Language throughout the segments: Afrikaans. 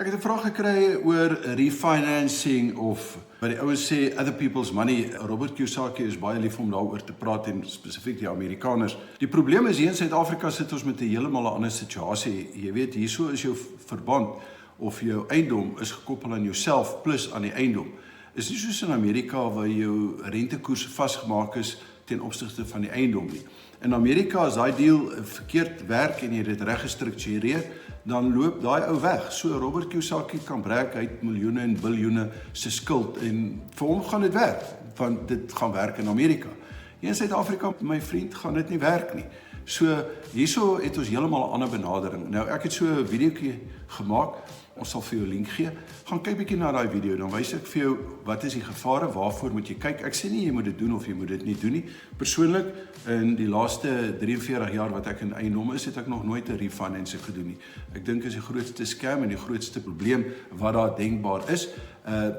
Ek het 'n vraag gekry oor refinancing of wat die ouens sê other people's money. Robert Kiyosaki is baie lief om daaroor te praat en spesifiek die Amerikaners. Die probleem is hier in Suid-Afrika sit ons met 'n heeltemal 'n ander situasie. Jy weet, hierso is jou verband of jou eiendom is gekoppel aan jouself plus aan die eiendom. Is nie soos in Amerika waar jou rentekoers vasgemaak is ten opsigte van die eiendom nie. In Amerika as daai deal verkeerd werk en jy dit reg gestruktureer, dan loop daai ou weg. So Robert Kiyosaki kan brag uit miljoene en biljoene se skuld en vir hom gaan dit werk, want dit gaan werk in Amerika. Hier in Suid-Afrika, my vriend, gaan dit nie werk nie. So hierso het ons heeltemal 'n ander benadering. Nou ek het so 'n videoetjie gemaak. Ons sal vir jou 'n link gee. Gaan kyk bietjie na daai video, dan wys ek vir jou wat is die gevare, waarvoor moet jy kyk. Ek sê nie jy moet dit doen of jy moet dit nie doen nie. Persoonlik in die laaste 43 jaar wat ek in eiendom is, het ek nog nooit 'n refinancing gedoen nie. Ek dink is die grootste scam en die grootste probleem wat daar denkbaar is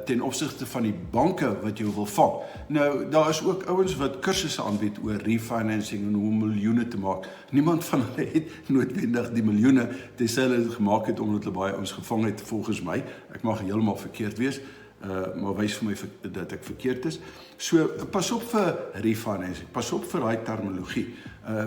ten opsigte van die banke wat jou wil vang. Nou daar is ook ouens wat kursusse aanbied oor refinancing en hoe miljoene te maak. Niemand van hulle het noodwendig die miljoene tensy hulle dit gemaak het omdat hulle baie ouens gevang het volgens my. Ek mag heeltemal verkeerd wees, maar wys vir my dat ek verkeerd is. So pas op vir refinancing, pas op vir daai terminologie.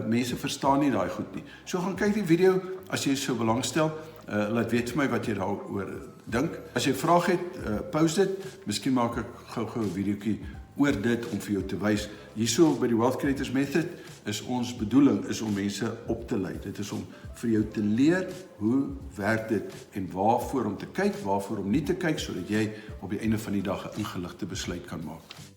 Mense verstaan nie daai goed nie. So gaan kyk die video as jy so belangstel. Laat weet vir my wat jy daaroor dink. As jy 'n vraag het, post dit. Miskien maak ek gou-gou 'n videoetjie oor dit om vir jou te wys. Hierso by die Wealth Creators Method is ons bedoeling is om mense op te lei. Dit is om vir jou te leer hoe werk dit en waarvoor om te kyk, waarvoor om nie te kyk, sodat jy op die einde van die dag 'n ingeligte besluit kan maak.